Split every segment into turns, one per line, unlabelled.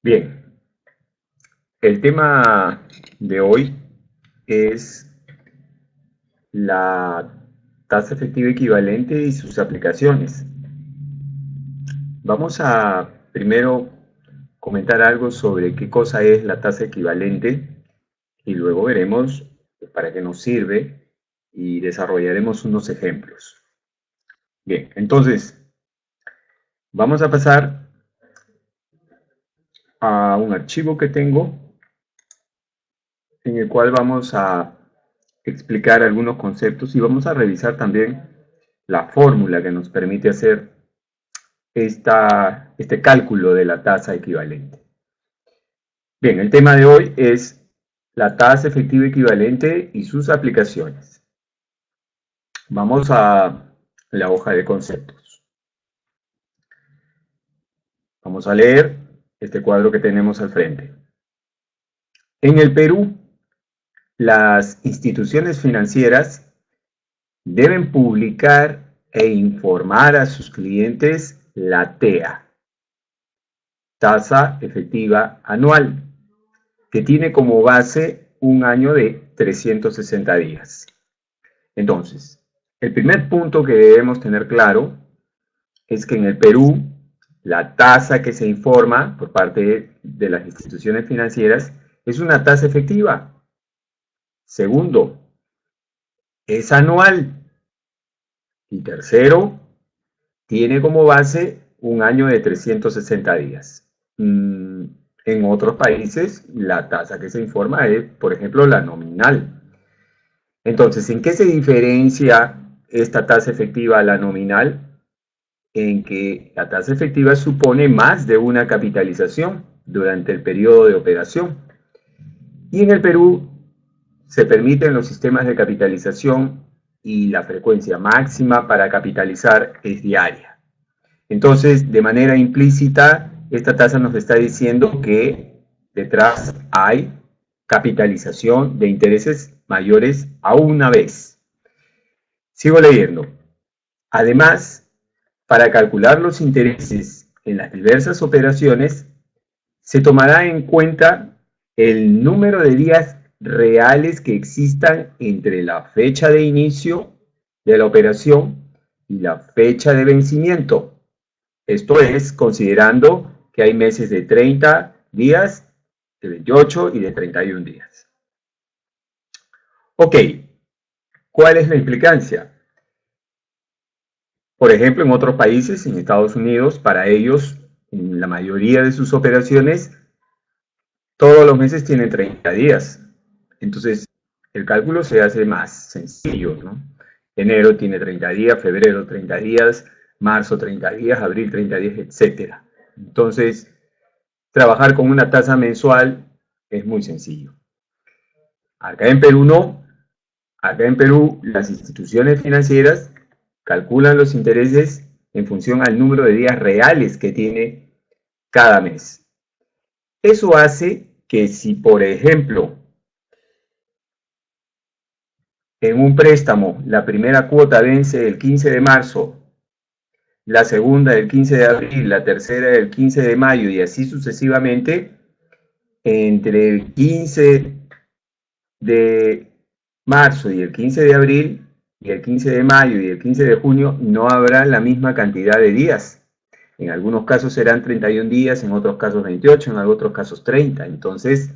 Bien, el tema de hoy es la tasa efectiva equivalente y sus aplicaciones. Vamos a primero comentar algo sobre qué cosa es la tasa equivalente y luego veremos para qué nos sirve y desarrollaremos unos ejemplos. Bien, entonces vamos a pasar a un archivo que tengo en el cual vamos a explicar algunos conceptos y vamos a revisar también la fórmula que nos permite hacer este cálculo de la tasa equivalente. Bien, el tema de hoy es la tasa efectiva equivalente y sus aplicaciones. Vamos a la hoja de conceptos. Vamos a leer este cuadro que tenemos al frente. En el Perú, las instituciones financieras deben publicar e informar a sus clientes la TEA, tasa efectiva anual, que tiene como base un año de 360 días. Entonces, el primer punto que debemos tener claro es que en el Perú la tasa que se informa por parte de las instituciones financieras es una tasa efectiva. Segundo, es anual. Y tercero, tiene como base un año de 360 días. En otros países, la tasa que se informa es, por ejemplo, la nominal. Entonces, ¿en qué se diferencia esta tasa efectiva a la nominal? En que la tasa efectiva supone más de una capitalización durante el periodo de operación. Y en el Perú se permiten los sistemas de capitalización y la frecuencia máxima para capitalizar es diaria. Entonces, de manera implícita, esta tasa nos está diciendo que detrás hay capitalización de intereses mayores a una vez. Sigo leyendo. Además, para calcular los intereses en las diversas operaciones, se tomará en cuenta el número de días reales que existan entre la fecha de inicio de la operación y la fecha de vencimiento. Esto es considerando que hay meses de 30 días, de 28 y de 31 días. Ok, ¿cuál es la implicancia? Por ejemplo, en otros países, en Estados Unidos, para ellos, en la mayoría de sus operaciones, todos los meses tienen 30 días. Entonces, el cálculo se hace más sencillo, ¿no? Enero tiene 30 días, febrero 30 días, marzo 30 días, abril 30 días, etc. Entonces, trabajar con una tasa mensual es muy sencillo. Acá en Perú no. Acá en Perú las instituciones financieras calculan los intereses en función al número de días reales que tiene cada mes. Eso hace que si, por ejemplo, en un préstamo la primera cuota vence el 15 de marzo, la segunda el 15 de abril, la tercera el 15 de mayo y así sucesivamente, entre el 15 de marzo y el 15 de abril y el 15 de mayo y el 15 de junio no habrá la misma cantidad de días. En algunos casos serán 31 días, en otros casos 28, en otros casos 30. Entonces,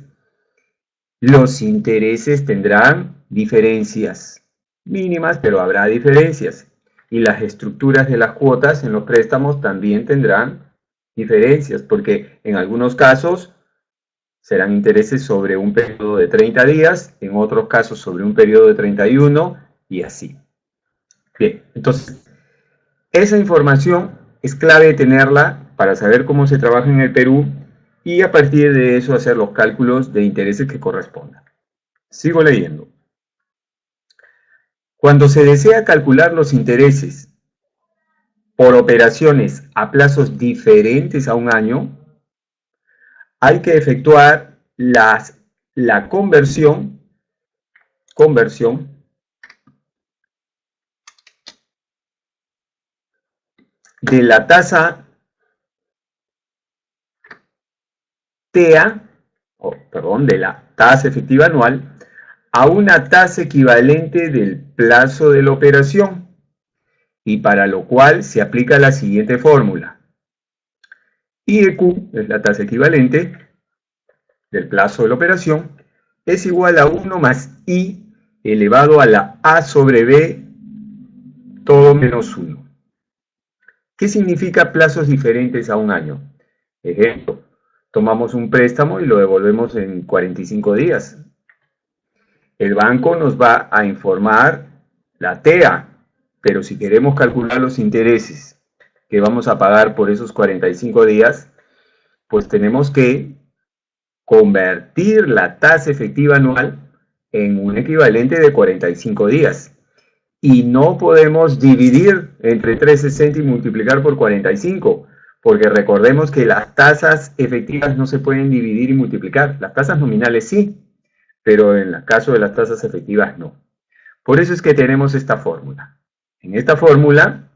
los intereses tendrán diferencias mínimas, pero habrá diferencias. Y las estructuras de las cuotas en los préstamos también tendrán diferencias, porque en algunos casos serán intereses sobre un periodo de 30 días, en otros casos sobre un periodo de 31 y así. Bien, entonces, esa información es clave tenerla para saber cómo se trabaja en el Perú y a partir de eso hacer los cálculos de intereses que correspondan. Sigo leyendo. Cuando se desea calcular los intereses por operaciones a plazos diferentes a un año, hay que efectuar la conversión de la tasa TEA, de la tasa efectiva anual, a una tasa equivalente del plazo de la operación, y para lo cual se aplica la siguiente fórmula. I de Q es la tasa equivalente del plazo de la operación, es igual a 1 más I elevado a la A sobre B, todo menos 1. ¿Qué significa plazos diferentes a un año? Ejemplo, tomamos un préstamo y lo devolvemos en 45 días. El banco nos va a informar la TEA, pero si queremos calcular los intereses que vamos a pagar por esos 45 días, pues tenemos que convertir la tasa efectiva anual en un equivalente de 45 días. Y no podemos dividir entre 360 y multiplicar por 45, porque recordemos que las tasas efectivas no se pueden dividir y multiplicar. Las tasas nominales sí, pero en el caso de las tasas efectivas no. Por eso es que tenemos esta fórmula. En esta fórmula,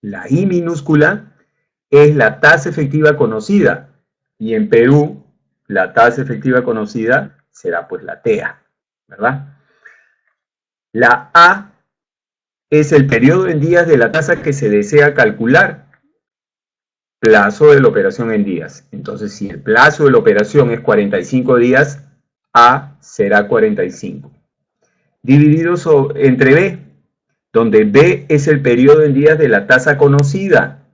la I minúscula es la tasa efectiva conocida, y en Perú la tasa efectiva conocida será pues la TEA, ¿verdad? La A es el periodo en días de la tasa que se desea calcular, plazo de la operación en días. Entonces, si el plazo de la operación es 45 días, A será 45. Dividido entre B, donde B es el periodo en días de la tasa conocida.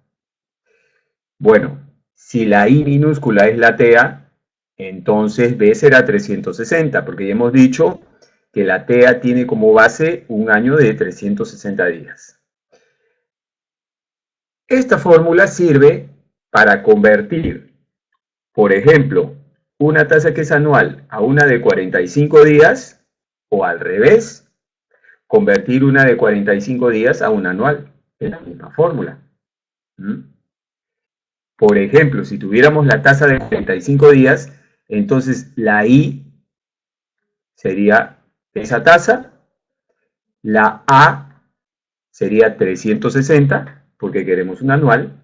Bueno, si la I minúscula es la TEA, entonces B será 360, porque ya hemos dicho que la TEA tiene como base un año de 360 días. Esta fórmula sirve para convertir, por ejemplo, una tasa que es anual a una de 45 días, o al revés, convertir una de 45 días a una anual. Es la misma fórmula. Por ejemplo, si tuviéramos la tasa de 45 días, entonces la I sería esa tasa, la A sería 360, porque queremos un anual,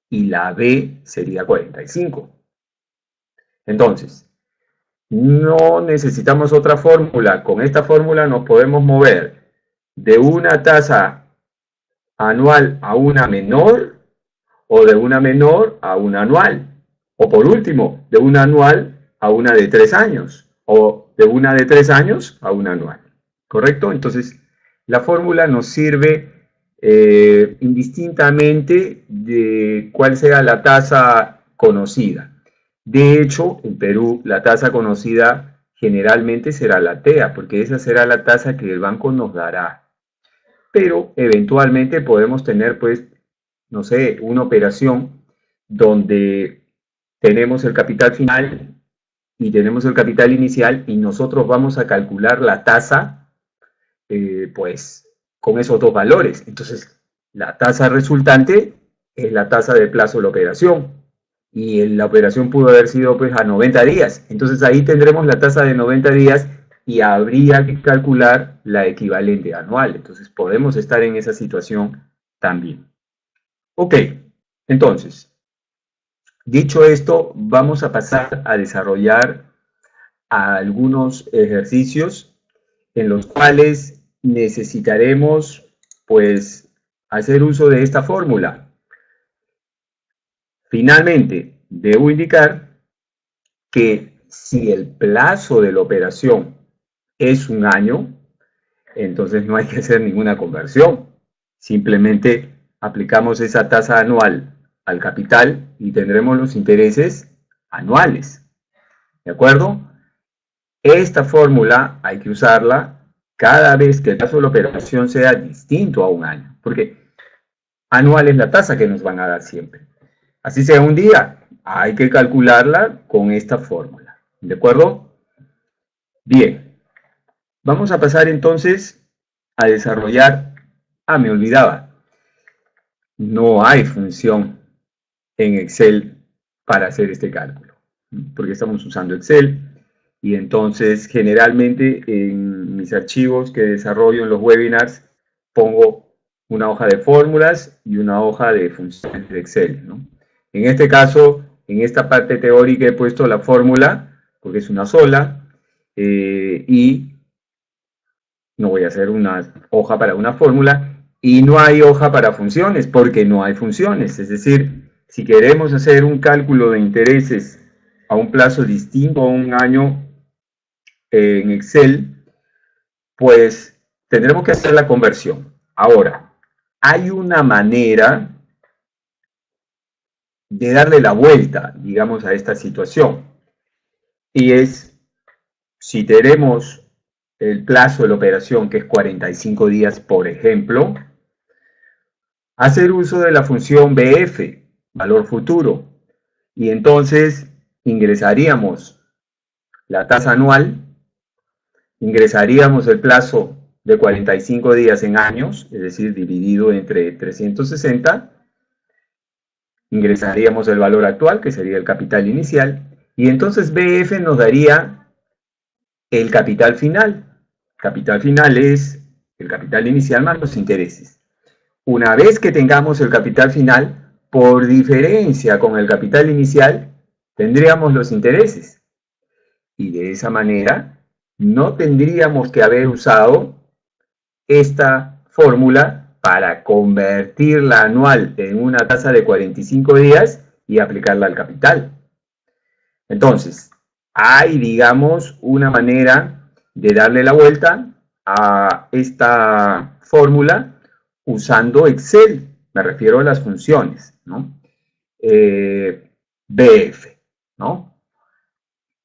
y la B sería 45. Entonces, no necesitamos otra fórmula. Con esta fórmula nos podemos mover de una tasa anual a una menor, o de una menor a una anual, o por último, de una anual a una de 3 años, o de una de 3 años a una anual, ¿correcto? Entonces, la fórmula nos sirve indistintamente de cuál sea la tasa conocida. De hecho, en Perú, la tasa conocida generalmente será la TEA, porque esa será la tasa que el banco nos dará. Pero eventualmente podemos tener, pues, no sé, una operación donde tenemos el capital final y tenemos el capital inicial, y nosotros vamos a calcular la tasa, pues, con esos dos valores. Entonces, la tasa resultante es la tasa de plazo de la operación, y la operación pudo haber sido, pues, a 90 días. Entonces, ahí tendremos la tasa de 90 días y habría que calcular la equivalente anual. Entonces, podemos estar en esa situación también. Ok, entonces, dicho esto, vamos a pasar a desarrollar algunos ejercicios en los cuales necesitaremos, pues, hacer uso de esta fórmula. Finalmente, debo indicar que si el plazo de la operación es un año, entonces no hay que hacer ninguna conversión. Simplemente aplicamos esa tasa anual al capital y tendremos los intereses anuales. ¿De acuerdo? Esta fórmula hay que usarla cada vez que el plazo de la operación sea distinto a un año, porque anual es la tasa que nos van a dar siempre. Así sea un día, hay que calcularla con esta fórmula. ¿De acuerdo? Bien, vamos a pasar entonces a desarrollar... me olvidaba. No hay función en Excel para hacer este cálculo, porque estamos usando Excel, y entonces generalmente en mis archivos que desarrollo en los webinars pongo una hoja de fórmulas y una hoja de funciones de Excel, ¿no? En este caso en esta parte teórica he puesto la fórmula, porque es una sola, y no voy a hacer una hoja para una fórmula, y no hay hoja para funciones, porque no hay funciones. Es decir, si queremos hacer un cálculo de intereses a un plazo distinto a un año en Excel, pues tendremos que hacer la conversión. Ahora, hay una manera de darle la vuelta, digamos, a esta situación. Y es, si tenemos el plazo de la operación, que es 45 días, por ejemplo, hacer uso de la función BF, valor futuro, y entonces ingresaríamos la tasa anual, ingresaríamos el plazo de 45 días en años, es decir, dividido entre 360, ingresaríamos el valor actual, que sería el capital inicial, y entonces BF nos daría el capital final. Capital final es el capital inicial más los intereses. Una vez que tengamos el capital final, por diferencia con el capital inicial, tendríamos los intereses. Y de esa manera, no tendríamos que haber usado esta fórmula para convertir la anual en una tasa de 45 días y aplicarla al capital. Entonces, hay, digamos, una manera de darle la vuelta a esta fórmula usando Excel. Me refiero a las funciones, ¿no? BF, ¿no?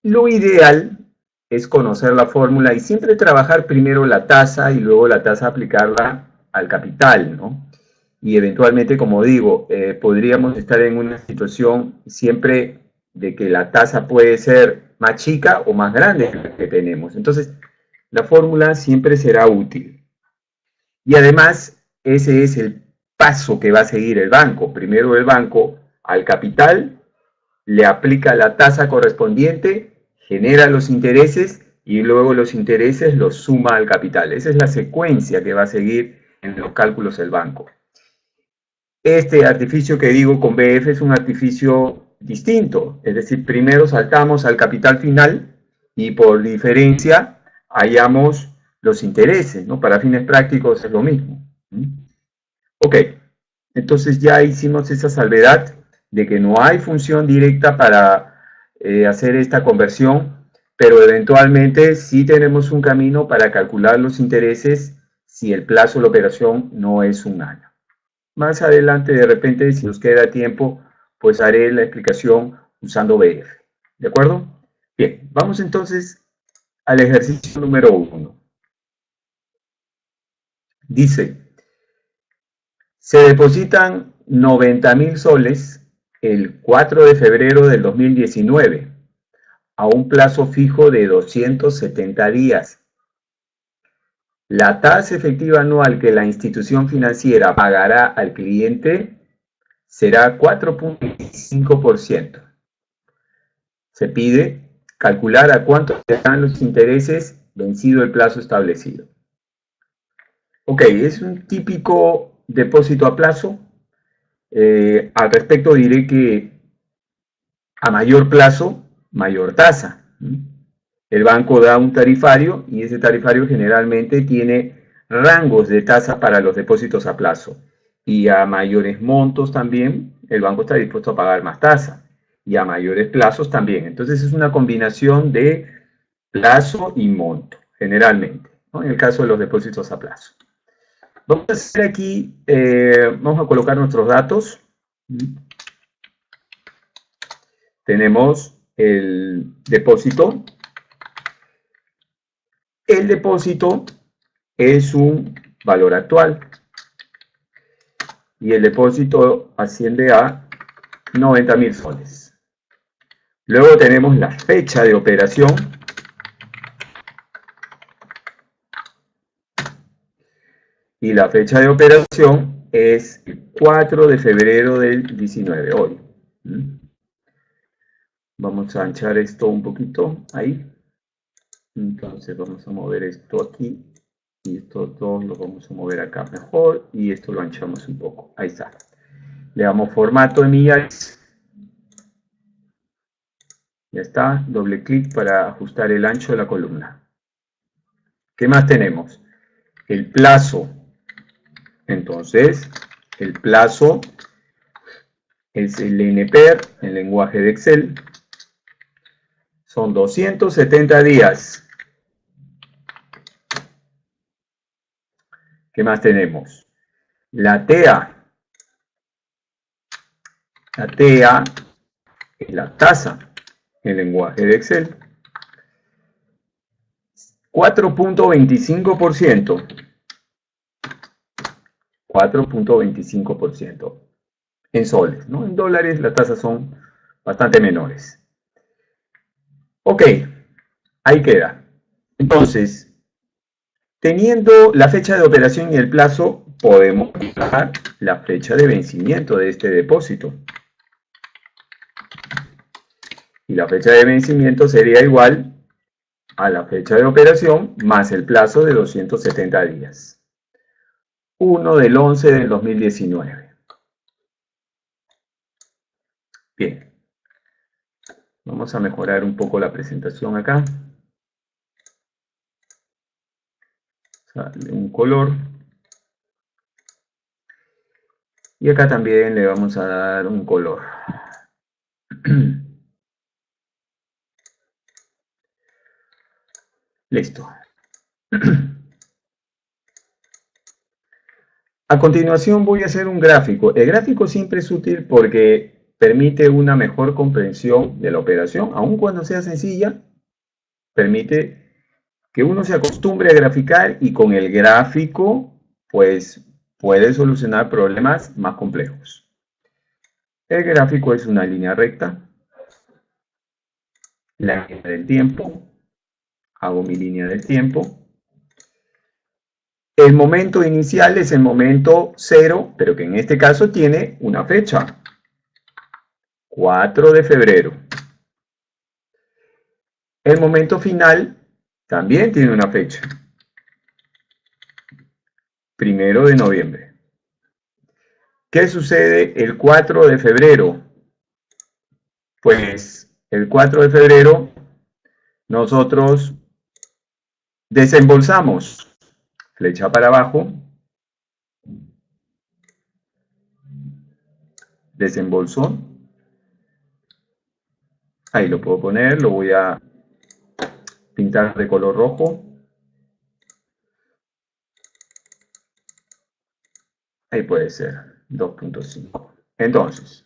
Lo ideal es conocer la fórmula y siempre trabajar primero la tasa y luego la tasa aplicarla al capital, ¿no? Y eventualmente, como digo, podríamos estar en una situación siempre de que la tasa puede ser más chica o más grande que la que tenemos. Entonces, la fórmula siempre será útil. Y además, ese es el paso que va a seguir el banco. Primero el banco al capital le aplica la tasa correspondiente, genera los intereses y luego los intereses los suma al capital. Esa es la secuencia que va a seguir en los cálculos del banco. Este artificio que digo con BF es un artificio distinto, es decir, primero saltamos al capital final y por diferencia hallamos los intereses, ¿no? Para fines prácticos es lo mismo. Ok, entonces ya hicimos esa salvedad de que no hay función directa para hacer esta conversión, pero eventualmente sí tenemos un camino para calcular los intereses si el plazo de la operación no es un año. Más adelante, de repente, si nos queda tiempo, pues haré la explicación usando BF. ¿De acuerdo? Bien, vamos entonces al ejercicio número 1. Dice, se depositan 90.000 soles el 4 de febrero del 2019 a un plazo fijo de 270 días. La tasa efectiva anual que la institución financiera pagará al cliente será 4.25%. Se pide calcular a cuánto serán los intereses vencido el plazo establecido. Ok, es un típico depósito a plazo. Al respecto diré que a mayor plazo, mayor tasa. El banco da un tarifario y ese tarifario generalmente tiene rangos de tasa para los depósitos a plazo. Y a mayores montos también, el banco está dispuesto a pagar más tasa. Y a mayores plazos también. Entonces es una combinación de plazo y monto, generalmente, ¿no? En el caso de los depósitos a plazo. Vamos a hacer aquí, vamos a colocar nuestros datos. Tenemos el depósito. El depósito es un valor actual. Y el depósito asciende a 90.000 soles. Luego tenemos la fecha de operación. Y la fecha de operación es el 4 de febrero del 19, hoy. Vamos a anchar esto un poquito, ahí. Entonces vamos a mover esto aquí. Y estos dos los vamos a mover acá mejor. Y esto lo anchamos un poco. Ahí está. Le damos formato de millas. Ya está, doble clic para ajustar el ancho de la columna. ¿Qué más tenemos? El plazo. Entonces, el plazo es el NPER, el lenguaje de Excel. Son 270 días. ¿Qué más tenemos? La TEA. La TEA es la tasa, el lenguaje de Excel. 4.25%. 4.25% en soles, ¿no? En dólares las tasas son bastante menores. Ok, ahí queda. Entonces, teniendo la fecha de operación y el plazo, podemos fijar la fecha de vencimiento de este depósito. Y la fecha de vencimiento sería igual a la fecha de operación más el plazo de 270 días. 1 del 11 del 2019. Bien. Vamos a mejorar un poco la presentación acá. Darle un color. Y acá también le vamos a dar un color. Listo. A continuación voy a hacer un gráfico. El gráfico siempre es útil porque permite una mejor comprensión de la operación, aun cuando sea sencilla, permite que uno se acostumbre a graficar y con el gráfico, pues, puede solucionar problemas más complejos. El gráfico es una línea recta, la línea del tiempo, hago mi línea del tiempo. El momento inicial es el momento 0, pero que en este caso tiene una fecha. 4 de febrero. El momento final también tiene una fecha. 1 de noviembre. ¿Qué sucede el 4 de febrero? Pues el 4 de febrero nosotros desembolsamos. Flecha para abajo. Desembolso. Ahí lo puedo poner, lo voy a pintar de color rojo. Ahí puede ser, 2.5. Entonces,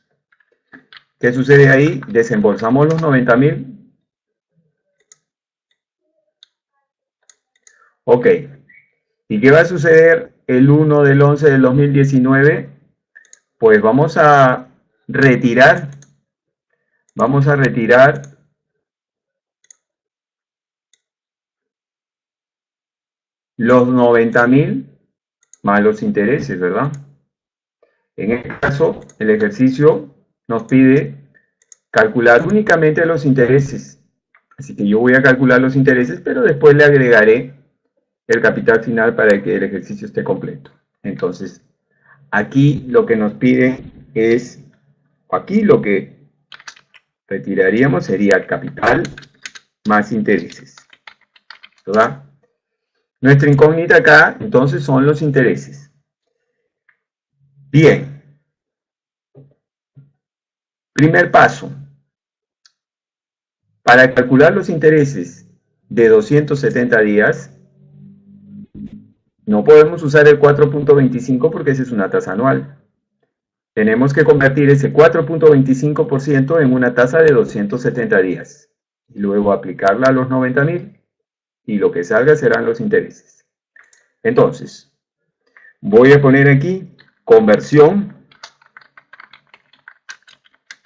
¿qué sucede ahí? Desembolsamos los 90.000. Ok. ¿Y qué va a suceder el 1 del 11 del 2019? Pues vamos a retirar los 90.000 más los intereses, ¿verdad? En este caso, el ejercicio nos pide calcular únicamente los intereses. Así que yo voy a calcular los intereses, pero después le agregaré el capital final para que el ejercicio esté completo. Entonces, aquí lo que nos pide es, aquí lo que retiraríamos sería capital más intereses, ¿verdad? Nuestra incógnita acá, entonces, son los intereses. Bien. Primer paso. Para calcular los intereses de 270 días, no podemos usar el 4.25 porque esa es una tasa anual. Tenemos que convertir ese 4.25% en una tasa de 270 días. Y luego aplicarla a los 90.000 y lo que salga serán los intereses. Entonces, voy a poner aquí conversión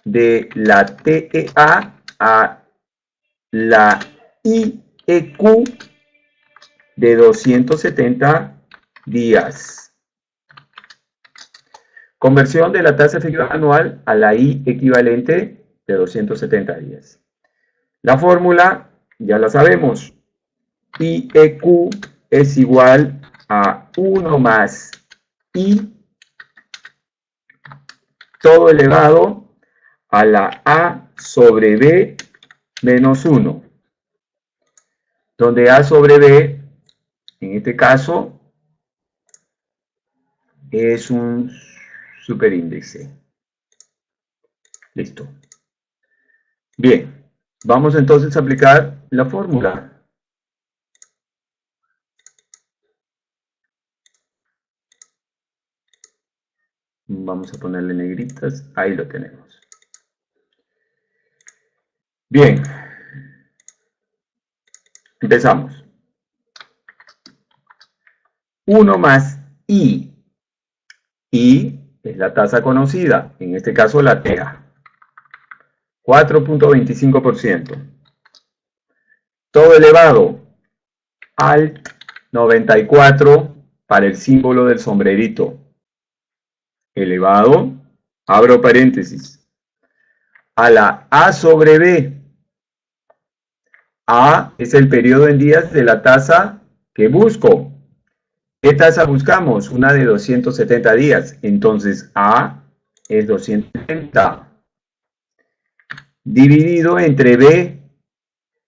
de la TEA a la IEQ de 270 días. Conversión de la tasa efectiva anual a la I equivalente de 270 días. La fórmula ya la sabemos. IEQ es igual a 1 más I todo elevado a la A sobre B menos 1, donde A sobre B, en este caso, es un superíndice. Listo. Bien, vamos entonces a aplicar la fórmula. Vamos a ponerle negritas, ahí lo tenemos. Bien, empezamos. 1 más I. I es la tasa conocida, en este caso la TA. 4.25%. Todo elevado al 94 para el símbolo del sombrerito. Elevado, abro paréntesis, a la A sobre B. A es el periodo en días de la tasa que busco. ¿Qué tasa buscamos? Una de 270 días. Entonces A es 270. Dividido entre B.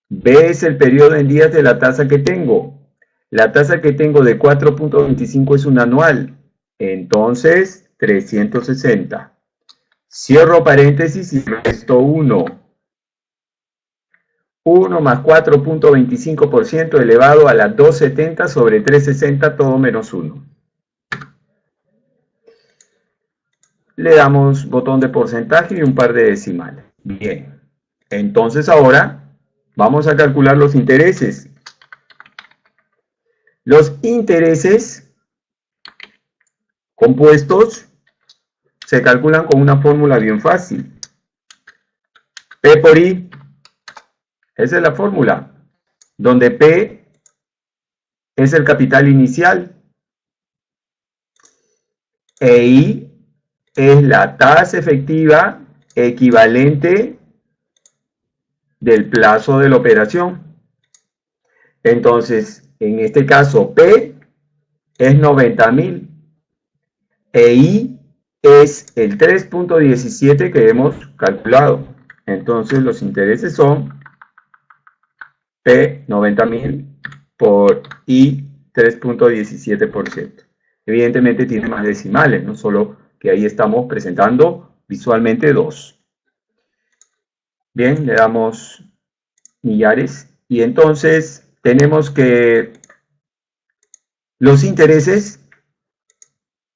B es el periodo en días de la tasa que tengo. La tasa que tengo de 4.25 es un anual. Entonces 360. Cierro paréntesis y resto 1. 1 más 4.25% elevado a la 270 sobre 360, todo menos 1. Le damos botón de porcentaje y un par de decimales. Bien, entonces ahora vamos a calcular los intereses. Los intereses compuestos se calculan con una fórmula bien fácil. P por I. Esa es la fórmula, donde P es el capital inicial e I es la tasa efectiva equivalente del plazo de la operación. Entonces, en este caso, P es 90.000 e I es el 3.17 que hemos calculado. Entonces, los intereses son P 90.000 por I 3.17%. Evidentemente tiene más decimales, no solo que ahí estamos presentando visualmente 2. Bien, le damos millares y entonces tenemos que los intereses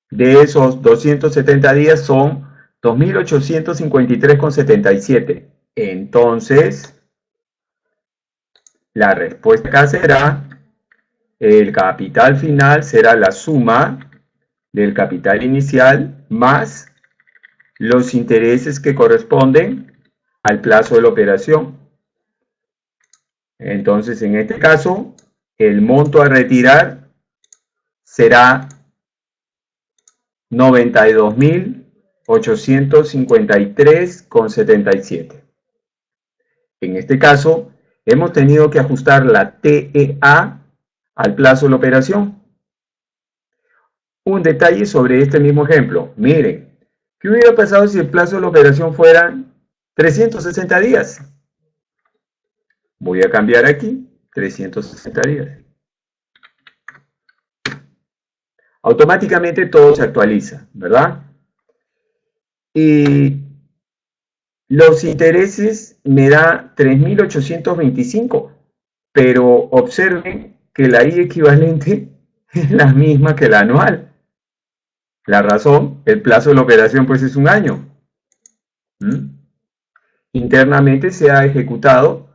de esos 270 días son 2.853,77. Entonces, la respuesta acá será, el capital final será la suma del capital inicial más los intereses que corresponden al plazo de la operación. Entonces, en este caso, el monto a retirar será 92.853,77. En este caso, hemos tenido que ajustar la TEA al plazo de la operación. Un detalle sobre este mismo ejemplo. Miren, ¿qué hubiera pasado si el plazo de la operación fuera 360 días? Voy a cambiar aquí 360 días. Automáticamente todo se actualiza, ¿verdad? Y los intereses me da 3.825, pero observen que la I equivalente es la misma que la anual. La razón, el plazo de la operación pues es un año. Internamente se ha ejecutado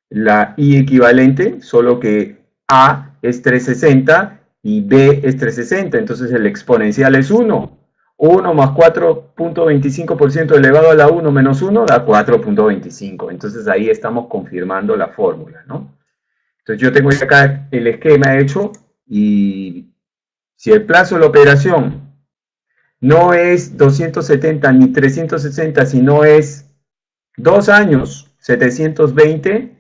la I equivalente, solo que A es 360 y B es 360, entonces el exponencial es 1. 1 más 4.25% elevado a la 1 menos 1 da 4.25. Entonces ahí estamos confirmando la fórmula, ¿no? Entonces yo tengo acá el esquema hecho y si el plazo de la operación no es 270 ni 360, sino es 2 años, 720,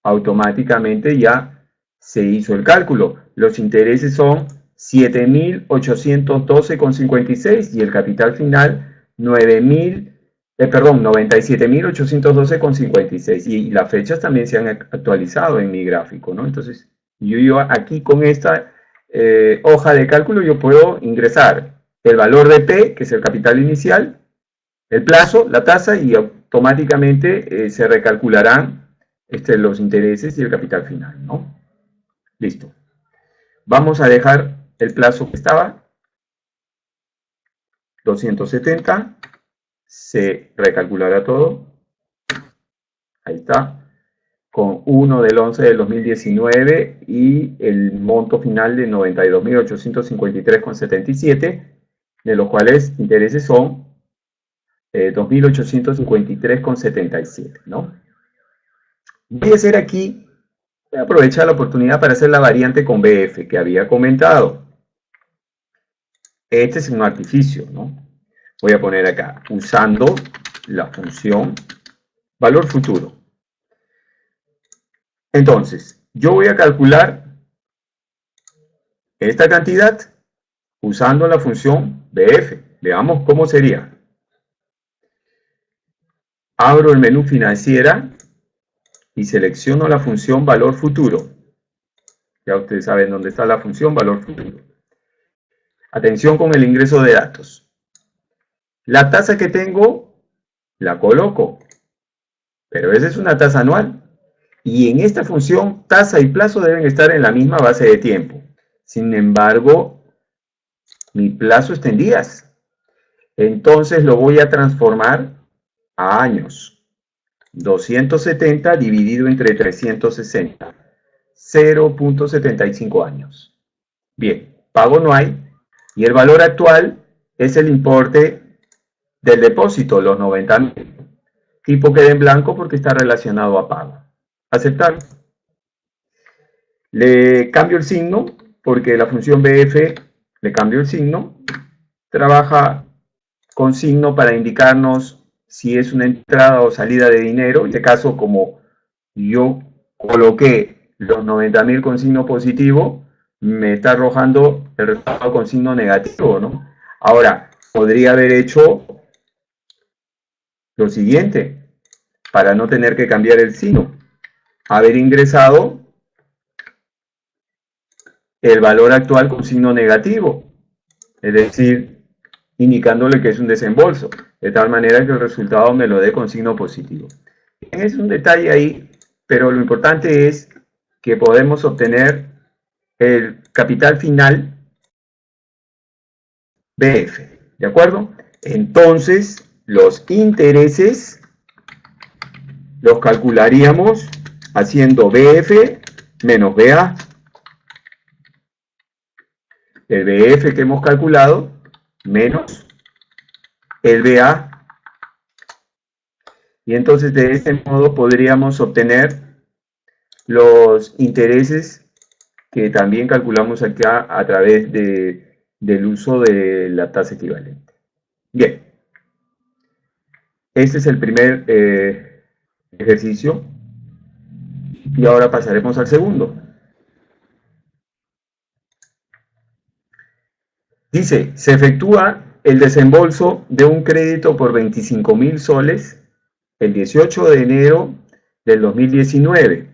automáticamente ya se hizo el cálculo. Los intereses son 7.812,56 y el capital final 9.000 perdón, 97.812,56. Y las fechas también se han actualizado en mi gráfico, ¿no? Entonces, yo aquí con esta hoja de cálculo yo puedo ingresar el valor de P, que es el capital inicial, el plazo, la tasa, y automáticamente se recalcularán los intereses y el capital final, ¿no? Listo. Vamos a dejar el plazo que estaba, 270, se recalculará todo, ahí está, con 1 del 11 del 2019 y el monto final de 92.853,77, de los cuales intereses son 2.853,77, ¿no? Voy a hacer aquí, voy a aprovechar la oportunidad para hacer la variante con BF que había comentado. Este es un artificio, ¿no? Voy a poner acá, usando la función valor futuro. Entonces, yo voy a calcular esta cantidad usando la función BF. Veamos cómo sería. Abro el menú financiera y selecciono la función valor futuro. Ya ustedes saben dónde está la función valor futuro. Atención con el ingreso de datos. La tasa que tengo la coloco, pero esa es una tasa anual. Y en esta función, tasa y plazo deben estar en la misma base de tiempo. Sin embargo, mi plazo está en días. Entonces lo voy a transformar a años. 270 dividido entre 360. 0.75 años. Bien, pago no hay. Y el valor actual es el importe del depósito, los 90.000. Tipo queda en blanco porque está relacionado a pago. Aceptar. Le cambio el signo porque la función BF le cambio el signo. Trabaja con signo para indicarnos si es una entrada o salida de dinero. En este caso, como yo coloqué los 90.000 con signo positivo, me está arrojando el resultado con signo negativo, ¿no? Ahora, podría haber hecho lo siguiente, para no tener que cambiar el signo. Haber ingresado el valor actual con signo negativo, es decir, indicándole que es un desembolso, de tal manera que el resultado me lo dé con signo positivo. Es un detalle ahí, pero lo importante es que podemos obtener el capital final BF, ¿de acuerdo? Entonces, los intereses los calcularíamos haciendo BF menos BA. El BF que hemos calculado menos el BA. Y entonces de este modo podríamos obtener los intereses que también calculamos acá a través del uso de la tasa equivalente. Bien, este es el primer ejercicio y ahora pasaremos al segundo. Dice, se efectúa el desembolso de un crédito por 25.000 soles el 18 de enero del 2019.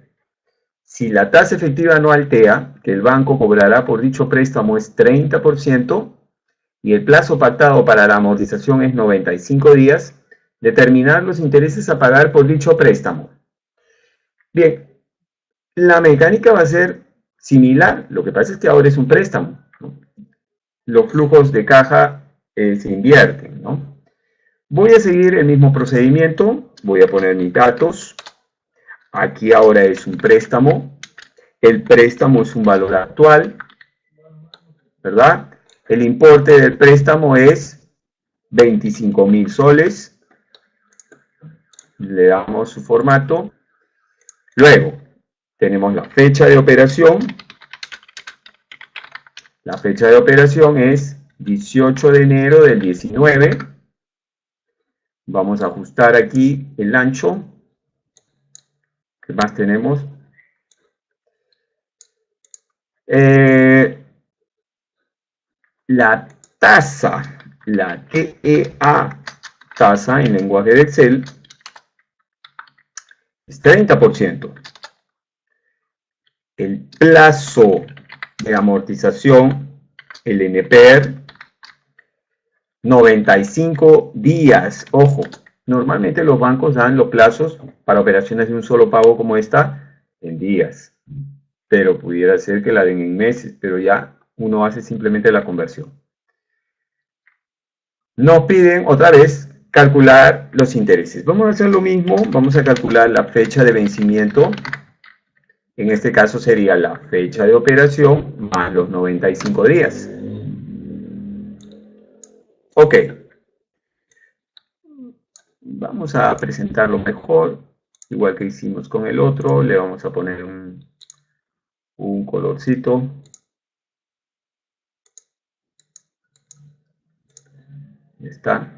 Si la tasa efectiva no altea, que el banco cobrará por dicho préstamo es 30% y el plazo pactado para la amortización es 95 días, determinar los intereses a pagar por dicho préstamo. Bien, la mecánica va a ser similar, lo que pasa es que ahora es un préstamo, ¿no? Los flujos de caja se invierten, ¿no? Voy a seguir el mismo procedimiento, voy a poner mis datos, aquí ahora es un préstamo, el préstamo es un valor actual, ¿verdad? El importe del préstamo es 25.000 soles, le damos su formato, luego tenemos la fecha de operación, la fecha de operación es 18 de enero del 19. Vamos a ajustar aquí el ancho. ¿Qué más tenemos? La tasa, la TEA, tasa en lenguaje de Excel es 30%. El plazo de amortización, el NPR, 95 días. Ojo, normalmente los bancos dan los plazos para operaciones de un solo pago como esta en días, pero pudiera ser que la den en meses, pero ya uno hace simplemente la conversión. Nos piden otra vez calcular los intereses. Vamos a hacer lo mismo, vamos a calcular la fecha de vencimiento. En este caso sería la fecha de operación más los 95 días. Ok. Vamos a presentarlo mejor, igual que hicimos con el otro. Le vamos a poner un colorcito. Ya está.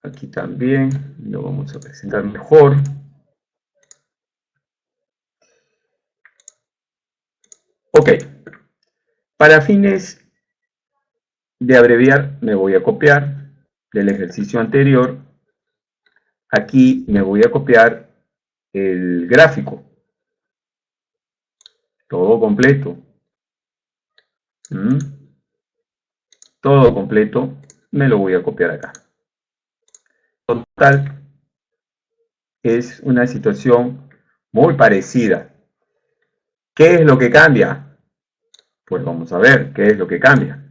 Aquí también lo vamos a presentar mejor. Ok. Para fines de abreviar, me voy a copiar del ejercicio anterior. Aquí me voy a copiar el gráfico. Todo completo. Todo completo me lo voy a copiar acá. Total, es una situación muy parecida. ¿Qué es lo que cambia? Pues vamos a ver qué es lo que cambia.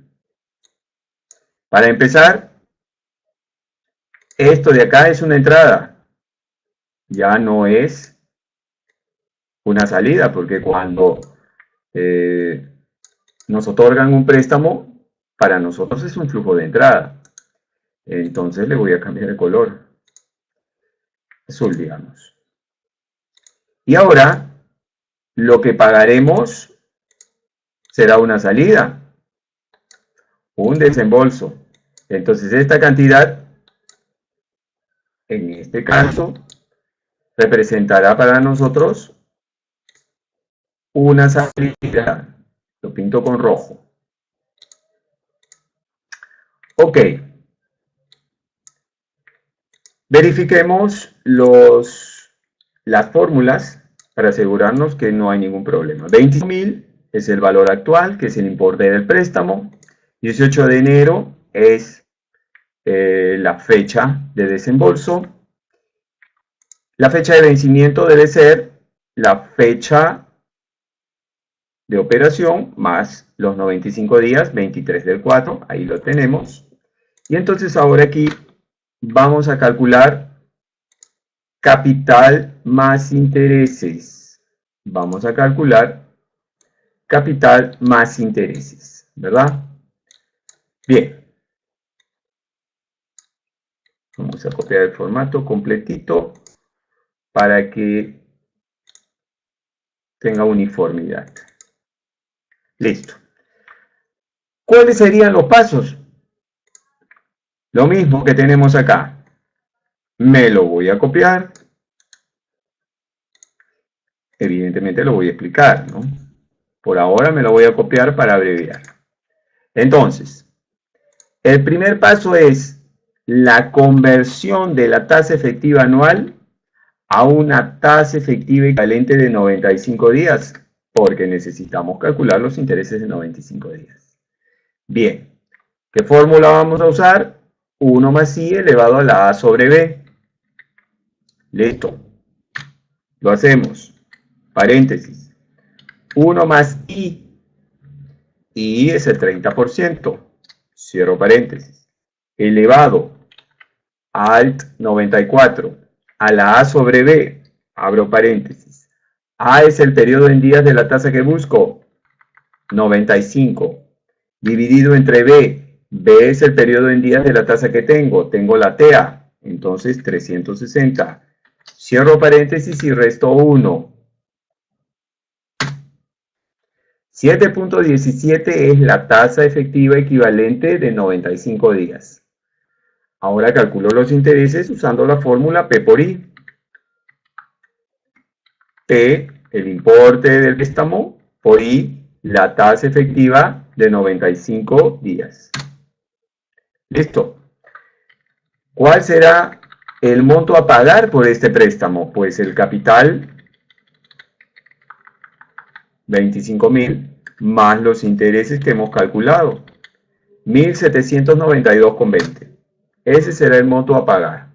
Para empezar, esto de acá es una entrada. Ya no es una salida, porque cuando nos otorgan un préstamo, para nosotros es un flujo de entrada. Entonces le voy a cambiar el color. Azul, digamos. Y ahora, lo que pagaremos será una salida, un desembolso. Entonces esta cantidad, en este caso, representará para nosotros una salida. Lo pinto con rojo. Ok. Verifiquemos las fórmulas para asegurarnos que no hay ningún problema. 25.000 es el valor actual, que es el importe del préstamo. 18 de enero es la fecha de desembolso. La fecha de vencimiento debe ser la fecha de operación más los 95 días, 23 del 4, ahí lo tenemos. Y entonces ahora aquí vamos a calcular capital más intereses. Vamos a calcular capital más intereses, ¿verdad? Bien. Vamos a copiar el formato completito para que tenga uniformidad. Listo. ¿Cuáles serían los pasos? Lo mismo que tenemos acá. Me lo voy a copiar. Evidentemente lo voy a explicar, ¿no? Por ahora me lo voy a copiar para abreviar. Entonces, el primer paso es la conversión de la tasa efectiva anual a una tasa efectiva equivalente de 95 días, porque necesitamos calcular los intereses de 95 días. Bien, ¿qué fórmula vamos a usar? 1 más i elevado a la a sobre b. Listo. Lo hacemos. Paréntesis. 1 más i. I es el 30%. Cierro paréntesis. Elevado alt 94 a la a sobre b. Abro paréntesis. A es el periodo en días de la tasa que busco. 95. Dividido entre b. B es el periodo en días de la tasa que tengo. Tengo la TA. Entonces 360. Cierro paréntesis y resto 1. 7.17 es la tasa efectiva equivalente de 95 días. Ahora calculo los intereses usando la fórmula P por I. P, el importe del préstamo, por I, la tasa efectiva de 95 días. Listo. ¿Cuál será el monto a pagar por este préstamo? Pues el capital, 25.000, más los intereses que hemos calculado, 1.792,20. Ese será el monto a pagar.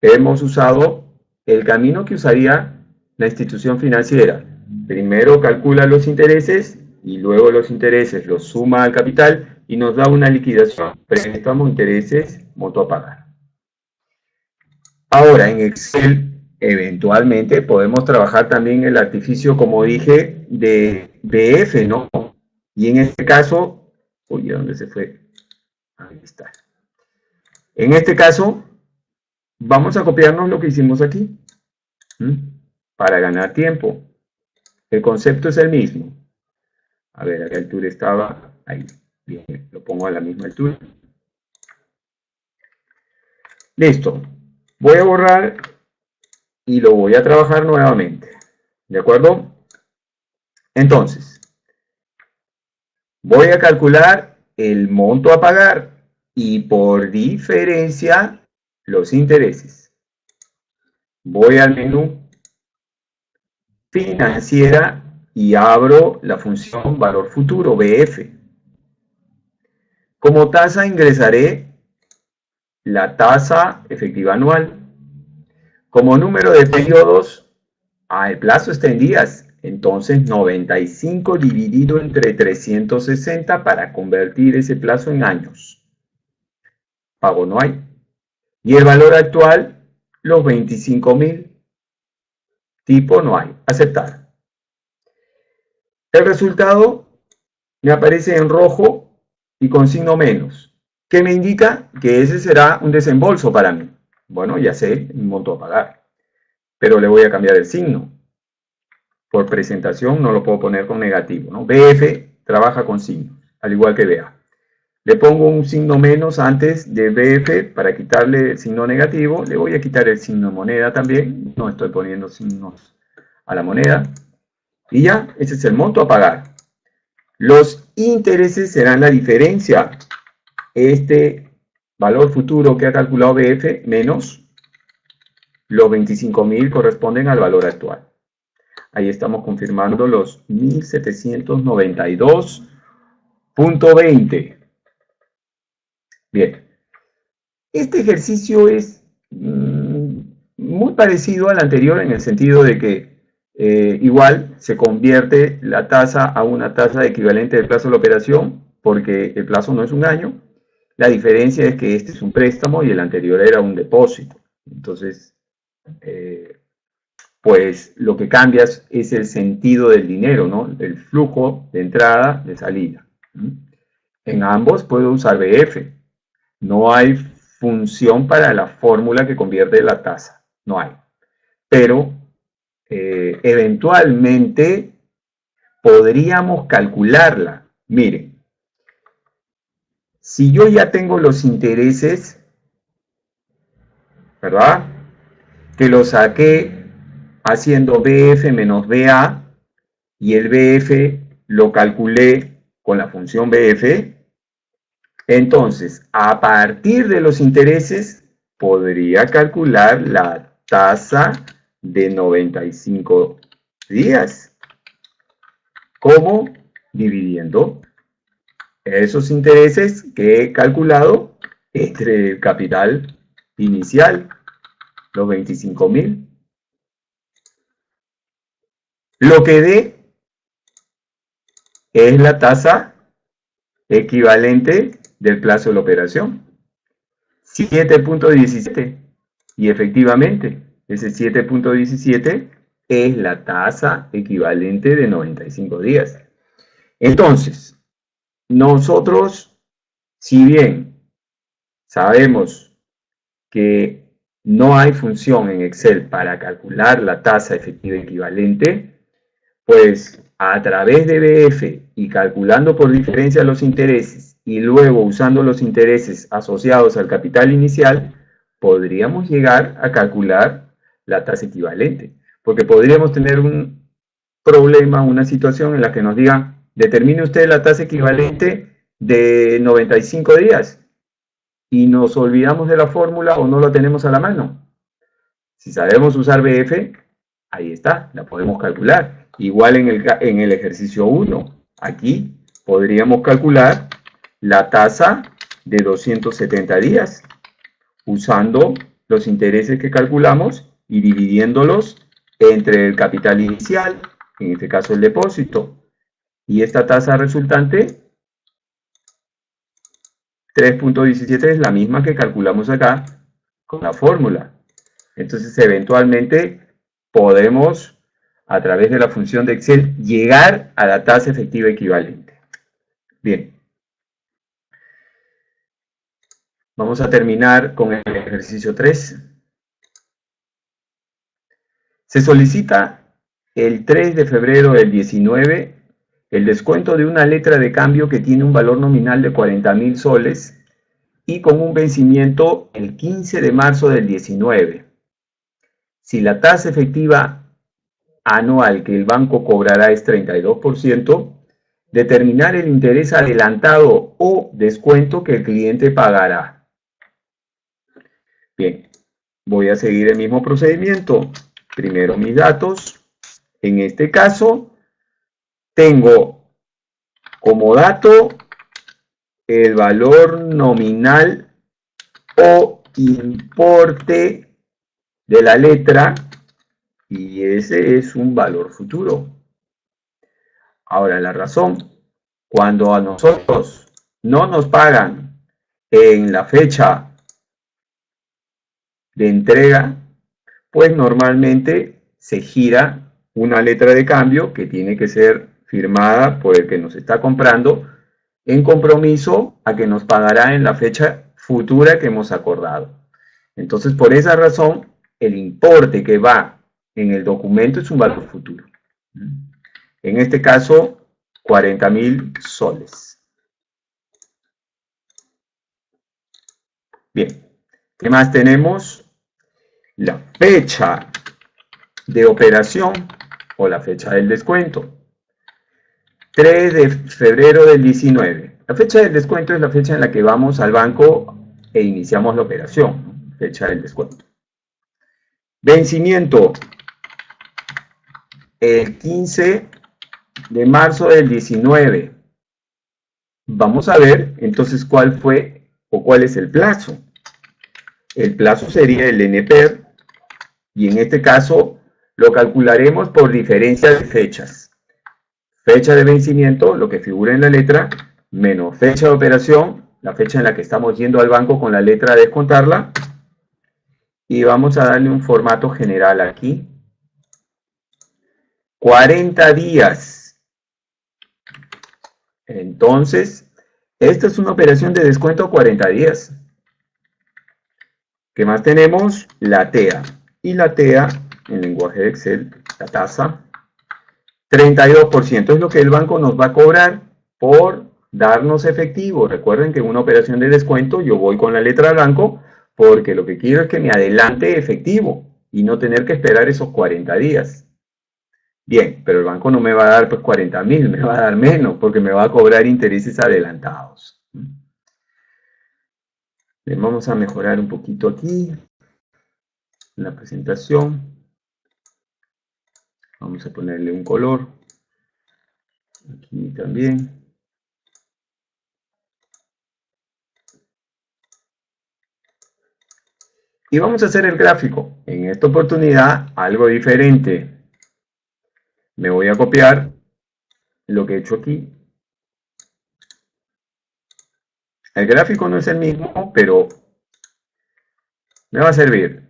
Hemos usado el camino que usaría la institución financiera. Primero calcula los intereses y luego los intereses los suma al capital y nos da una liquidación. Préstamo, intereses, monto a pagar. Ahora en Excel eventualmente podemos trabajar también el artificio, como dije, de BF, ¿no? Y en este caso, oye, ¿dónde se fue? Ahí está. En este caso, vamos a copiarnos lo que hicimos aquí, para ganar tiempo. El concepto es el mismo. A ver, ¿a qué altura estaba? Ahí. Bien, lo pongo a la misma altura. Listo. Voy a borrar y lo voy a trabajar nuevamente. ¿De acuerdo? Entonces, voy a calcular el monto a pagar y por diferencia los intereses. Voy al menú financiera y abro la función valor futuro, BF. Como tasa ingresaré la tasa efectiva anual. Como número de periodos, el plazo está en días, entonces 95 dividido entre 360 para convertir ese plazo en años. Pago no hay. Y el valor actual, los 25.000. Tipo no hay. Aceptar. El resultado me aparece en rojo y con signo menos, que me indica que ese será un desembolso para mí. Bueno, ya sé el monto a pagar, pero le voy a cambiar el signo. Por presentación no lo puedo poner con negativo, ¿no? BF trabaja con signos, al igual que BA. Le pongo un signo menos antes de BF para quitarle el signo negativo. Le voy a quitar el signo moneda también. No estoy poniendo signos a la moneda. Y ya, ese es el monto a pagar. Los intereses serán la diferencia. Este valor futuro que ha calculado BF menos los 25.000 corresponden al valor actual. Ahí estamos confirmando los 1.792.20. Bien. Este ejercicio es muy parecido al anterior en el sentido de que igual se convierte la tasa a una tasa equivalente del plazo de la operación porque el plazo no es un año. La diferencia es que este es un préstamo y el anterior era un depósito. Entonces, pues lo que cambia es el sentido del dinero, ¿no? El flujo de entrada, de salida. En ambos puedo usar BF. No hay función para la fórmula que convierte la tasa. No hay. Pero eventualmente podríamos calcularla. Miren, si yo ya tengo los intereses, ¿verdad? Que los saqué haciendo BF menos BA y el BF lo calculé con la función BF, entonces a partir de los intereses podría calcular la tasa de 95 días. ¿Cómo? Dividiendo esos intereses que he calculado entre el capital inicial, los 25.000. Lo que dé es la tasa equivalente del plazo de la operación, 7.17. Y efectivamente, ese 7.17 es la tasa equivalente de 95 días. Entonces, nosotros, si bien sabemos que no hay función en Excel para calcular la tasa efectiva equivalente, pues a través de BF y calculando por diferencia los intereses y luego usando los intereses asociados al capital inicial, podríamos llegar a calcular la tasa equivalente. Porque podríamos tener un problema, una situación en la que nos digan, Determine usted la tasa equivalente de 95 días. Y nos olvidamos de la fórmula o no la tenemos a la mano. Si sabemos usar BF, ahí está, la podemos calcular. Igual en el ejercicio 1, aquí podríamos calcular la tasa de 270 días usando los intereses que calculamos y dividiéndolos entre el capital inicial, en este caso el depósito, y esta tasa resultante 3.17 es la misma que calculamos acá con la fórmula. Entonces, eventualmente podemos, a través de la función de Excel, llegar a la tasa efectiva equivalente. Bien. Vamos a terminar con el ejercicio 3. Se solicita el 3 de febrero del 19 el descuento de una letra de cambio que tiene un valor nominal de 40.000 soles y con un vencimiento el 15 de marzo del 19. Si la tasa efectiva anual que el banco cobrará es 32%, determinar el interés adelantado o descuento que el cliente pagará. Bien, voy a seguir el mismo procedimiento. Primero mis datos. En este caso, tengo como dato el valor nominal o importe de la letra y ese es un valor futuro. Ahora, la razón, cuando a nosotros no nos pagan en la fecha de entrega, pues normalmente se gira una letra de cambio que tiene que ser firmada por el que nos está comprando en compromiso a que nos pagará en la fecha futura que hemos acordado. Entonces, por esa razón, el importe que va en el documento es un valor futuro. En este caso, 40.000 soles. Bien, ¿qué más tenemos? La fecha de operación o la fecha del descuento. 3 de febrero del 19. La fecha del descuento es la fecha en la que vamos al banco e iniciamos la operación. Fecha del descuento. Vencimiento. El 15 de marzo del 19. Vamos a ver entonces cuál fue o cuál es el plazo. El plazo sería el NPER y en este caso lo calcularemos por diferencia de fechas. Fecha de vencimiento, lo que figura en la letra, menos fecha de operación, la fecha en la que estamos yendo al banco con la letra a descontarla. Y vamos a darle un formato general aquí. 40 días. Entonces, esta es una operación de descuento a 40 días. ¿Qué más tenemos? La TEA. Y la TEA, en lenguaje de Excel, la tasa, 32% es lo que el banco nos va a cobrar por darnos efectivo. Recuerden que en una operación de descuento yo voy con la letra blanco porque lo que quiero es que me adelante efectivo y no tener que esperar esos 40 días. Bien, pero el banco no me va a dar pues 40.000, me va a dar menos porque me va a cobrar intereses adelantados. Bien, vamos a mejorar un poquito aquí en la presentación. Vamos a ponerle un color. Aquí también. Y vamos a hacer el gráfico. En esta oportunidad, algo diferente. Me voy a copiar lo que he hecho aquí. El gráfico no es el mismo, pero me va a servir.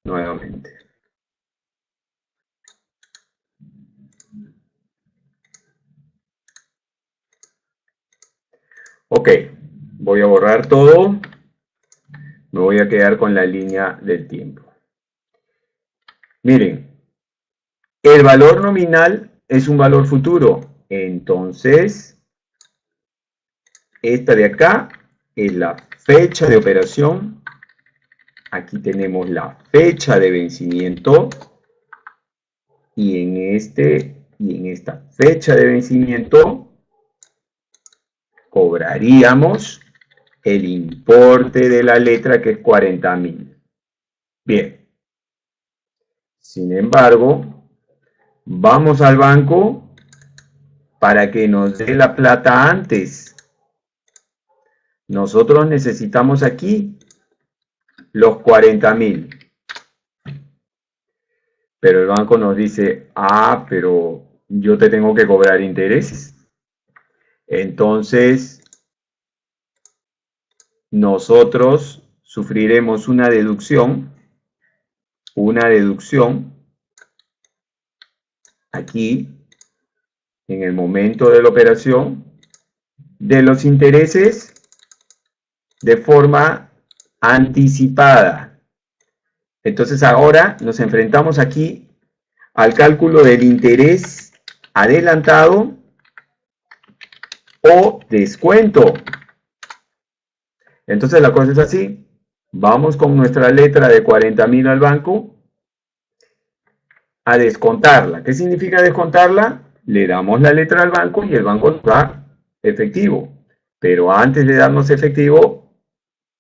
Nuevamente. Ok, voy a borrar todo. Me voy a quedar con la línea del tiempo. Miren, el valor nominal es un valor futuro. Entonces, esta de acá es la fecha de operación. Aquí tenemos la fecha de vencimiento. y en esta fecha de vencimiento cobraríamos el importe de la letra, que es 40.000. Bien. Sin embargo, vamos al banco para que nos dé la plata antes. Nosotros necesitamos aquí los 40.000. Pero el banco nos dice, pero yo te tengo que cobrar intereses. Entonces, nosotros sufriremos una deducción aquí, en el momento de la operación, de los intereses de forma anticipada. Entonces ahora nos enfrentamos aquí al cálculo del interés adelantado o descuento. Entonces la cosa es así. Vamos con nuestra letra de 40.000 al banco a descontarla. ¿Qué significa descontarla? Le damos la letra al banco y el banco nos da efectivo. Pero antes de darnos efectivo,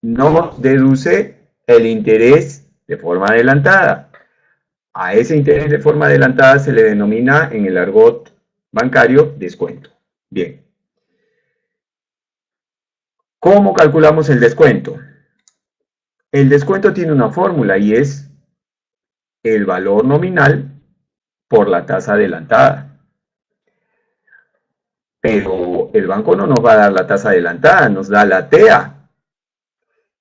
nos deduce el interés de forma adelantada. A ese interés de forma adelantada se le denomina en el argot bancario descuento. Bien. ¿Cómo calculamos el descuento? El descuento tiene una fórmula y es el valor nominal por la tasa adelantada. Pero el banco no nos va a dar la tasa adelantada, nos da la TEA.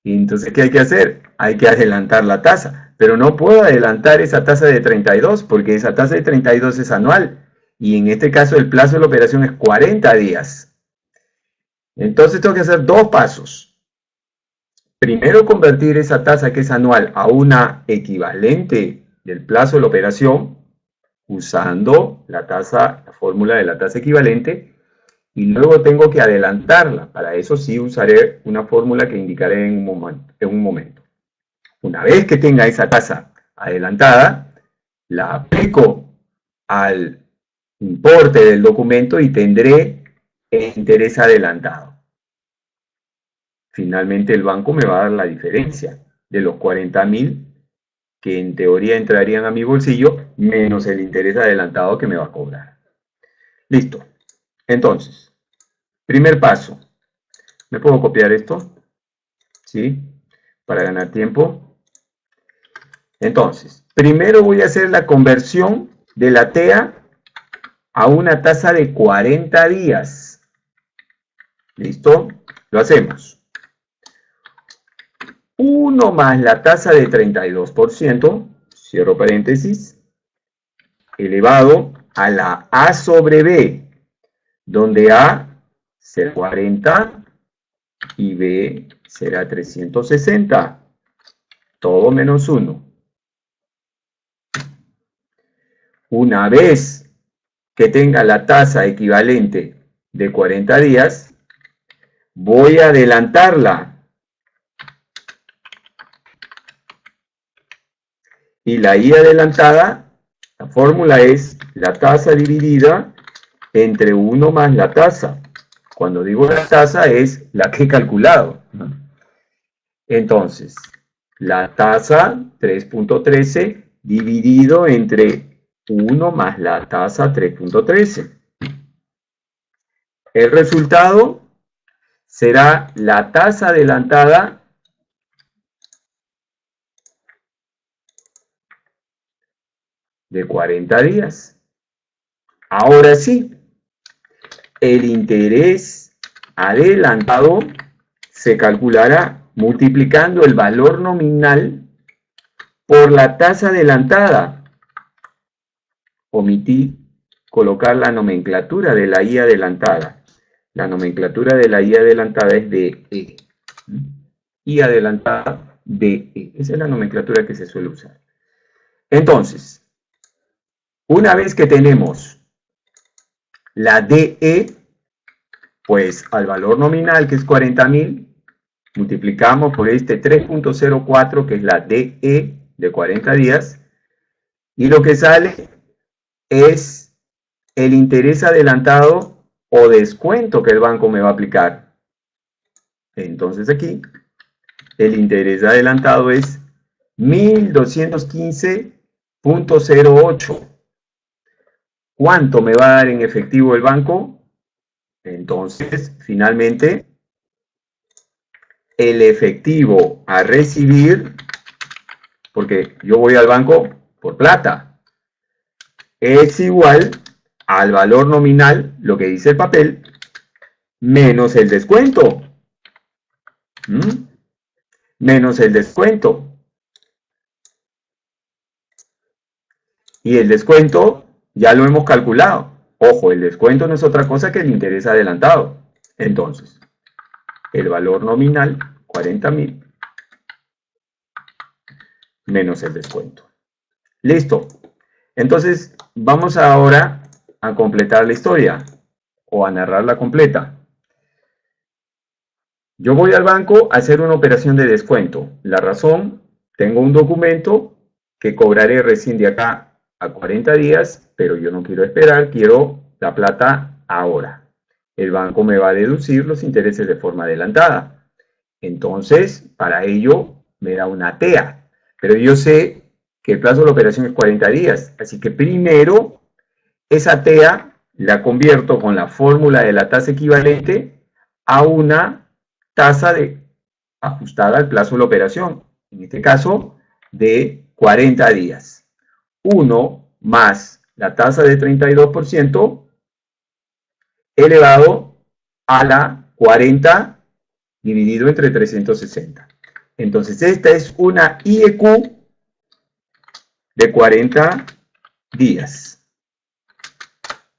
Y entonces, ¿qué hay que hacer? Hay que adelantar la tasa. Pero no puedo adelantar esa tasa de 32 porque esa tasa de 32 es anual. Y en este caso el plazo de la operación es 40 días. Entonces tengo que hacer dos pasos. Primero, convertir esa tasa que es anual a una equivalente del plazo de la operación usando la fórmula de la tasa equivalente, y luego tengo que adelantarla. Para eso sí usaré una fórmula que indicaré en un momento. Una vez que tenga esa tasa adelantada, la aplico al importe del documento y tendré el interés adelantado. Finalmente el banco me va a dar la diferencia de los 40.000 que en teoría entrarían a mi bolsillo, menos el interés adelantado que me va a cobrar. Listo. Entonces, primer paso. ¿Me puedo copiar esto? ¿Sí? Para ganar tiempo. Entonces, primero voy a hacer la conversión de la TEA a una tasa de 40 días. ¿Listo? Lo hacemos. 1 más la tasa de 32%, cierro paréntesis, elevado a la A sobre B, donde A será 40 y B será 360, todo menos 1. Una vez que tenga la tasa equivalente de 40 días, voy a adelantarla. Y la I adelantada, la fórmula es la tasa dividida entre 1 más la tasa. Cuando digo la tasa es la que he calculado. Entonces, la tasa 3.13 dividido entre 1 más la tasa 3.13. El resultado será la tasa adelantada de 40 días. Ahora sí, el interés adelantado se calculará multiplicando el valor nominal por la tasa adelantada. Omití colocar la nomenclatura de la I adelantada. La nomenclatura de la I adelantada es DE. I adelantada DE. Esa es la nomenclatura que se suele usar. Entonces, una vez que tenemos la DE, pues al valor nominal, que es 40.000, multiplicamos por este 3.04, que es la DE de 40 días, y lo que sale es el interés adelantado o descuento que el banco me va a aplicar. Entonces aquí el interés adelantado es 1215.08. ¿Cuánto me va a dar en efectivo el banco? Entonces, finalmente, el efectivo a recibir, porque yo voy al banco por plata, es igual al valor nominal, lo que dice el papel, menos el descuento. Menos el descuento. Y el descuento ya lo hemos calculado. Ojo, el descuento no es otra cosa que el interés adelantado. Entonces, el valor nominal, 40.000, menos el descuento. Listo. Entonces, vamos ahora a completar la historia o a narrarla completa. Yo voy al banco a hacer una operación de descuento. La razón, tengo un documento que cobraré recién de acá a 40 días, pero yo no quiero esperar, quiero la plata ahora. El banco me va a deducir los intereses de forma adelantada. Entonces, para ello me da una TEA. Pero yo sé que el plazo de la operación es 40 días. Así que primero, esa TEA la convierto con la fórmula de la tasa equivalente a una tasa ajustada al plazo de la operación. En este caso, de 40 días. 1 más la tasa de 32% elevado a la 40 dividido entre 360. Entonces, esta es una IEQ de 40 días.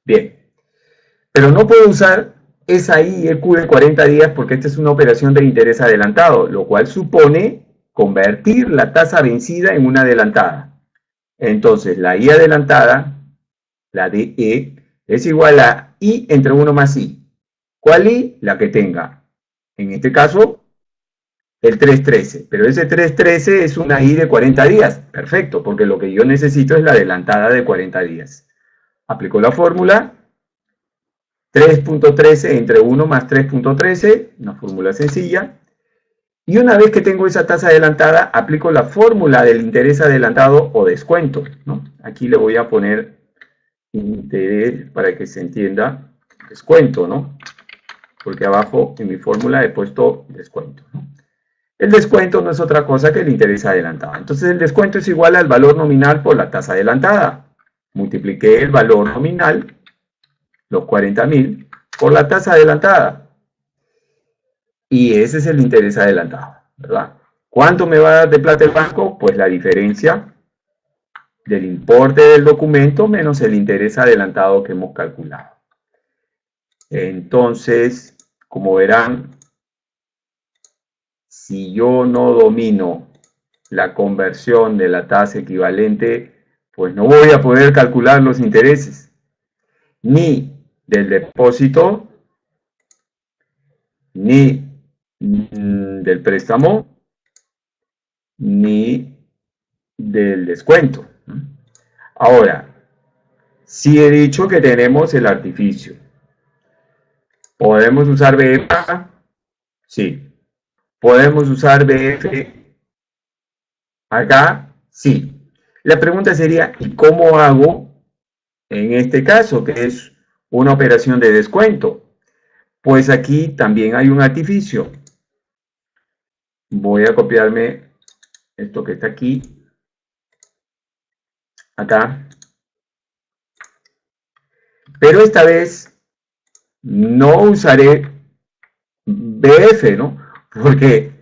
Bien, pero no puedo usar esa IEQ de 40 días porque esta es una operación de interés adelantado, lo cual supone convertir la tasa vencida en una adelantada. Entonces, la I adelantada, la DE, es igual a I entre 1 más I. ¿Cuál I? La que tenga. En este caso, el 313. Pero ese 313 es una I de 40 días. Perfecto, porque lo que yo necesito es la adelantada de 40 días. Aplico la fórmula. 3.13 entre 1 más 3.13, una fórmula sencilla. Y una vez que tengo esa tasa adelantada, aplico la fórmula del interés adelantado o descuento, ¿no? Aquí le voy a poner interés para que se entienda descuento, ¿no? Porque abajo en mi fórmula he puesto descuento, ¿no? El descuento no es otra cosa que el interés adelantado. Entonces el descuento es igual al valor nominal por la tasa adelantada. Multipliqué el valor nominal, los 40.000, por la tasa adelantada. Y ese es el interés adelantado, ¿verdad? ¿Cuánto me va a dar de plata el banco? Pues la diferencia del importe del documento menos el interés adelantado que hemos calculado. Entonces, como verán, si yo no domino la conversión de la tasa equivalente, pues no voy a poder calcular los intereses, ni del depósito, ni del préstamo, ni del descuento. Ahora, sí he dicho que tenemos el artificio. ¿Podemos usar BF? Sí. ¿Podemos usar BF acá? Sí. La pregunta sería, ¿y cómo hago en este caso, que es una operación de descuento? Pues aquí también hay un artificio. Voy a copiarme esto que está aquí, acá. Pero esta vez no usaré BF, ¿no? Porque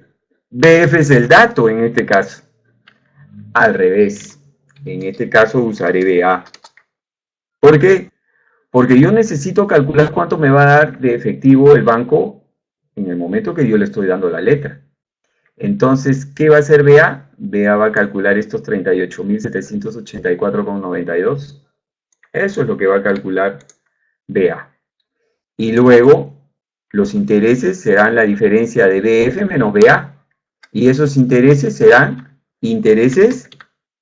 BF es el dato en este caso. Al revés. En este caso usaré BA. ¿Por qué? Porque yo necesito calcular cuánto me va a dar de efectivo el banco en el momento que yo le estoy dando la letra. Entonces, ¿qué va a hacer BA? BA va a calcular estos 38.784,92. Eso es lo que va a calcular BA. Y luego, los intereses serán la diferencia de BF menos BA. Y esos intereses serán intereses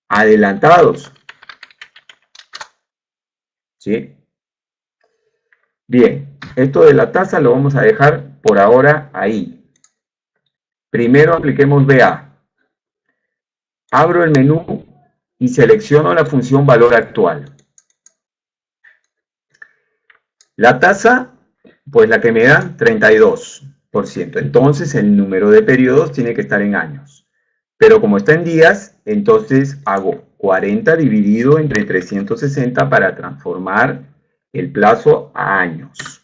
adelantados. ¿sí? Bien, esto de la tasa lo vamos a dejar por ahora ahí. Primero apliquemos BA. Abro el menú y selecciono la función valor actual. La tasa, pues la que me da 32%. Entonces el número de periodos tiene que estar en años. Pero como está en días, entonces hago 40 dividido entre 360 para transformar el plazo a años.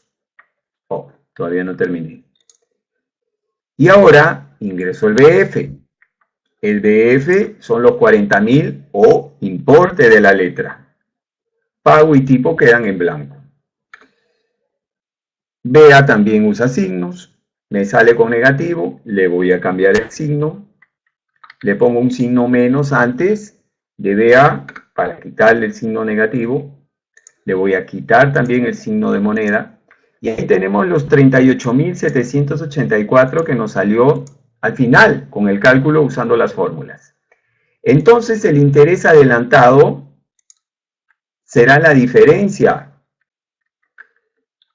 Oh, todavía no terminé. Y ahora ingreso el BF. El BF son los 40.000 o importe de la letra. Pago y tipo quedan en blanco. BA también usa signos. Me sale con negativo, le voy a cambiar el signo. Le pongo un signo menos antes de BA para quitarle el signo negativo. Le voy a quitar también el signo de moneda. Y ahí tenemos los 38.784 que nos salió al final con el cálculo usando las fórmulas. Entonces el interés adelantado será la diferencia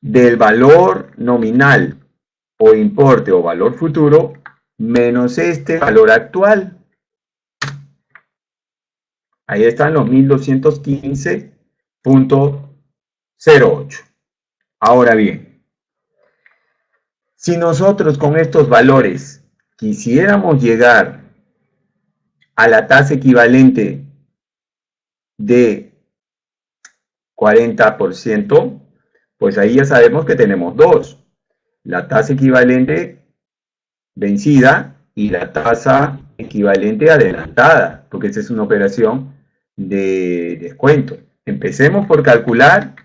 del valor nominal o importe o valor futuro menos este valor actual. Ahí están los 1215.08. Ahora bien, si nosotros con estos valores quisiéramos llegar a la tasa equivalente de 40%, pues ahí ya sabemos que tenemos dos. La tasa equivalente vencida y la tasa equivalente adelantada, porque esta es una operación de descuento. Empecemos por calcular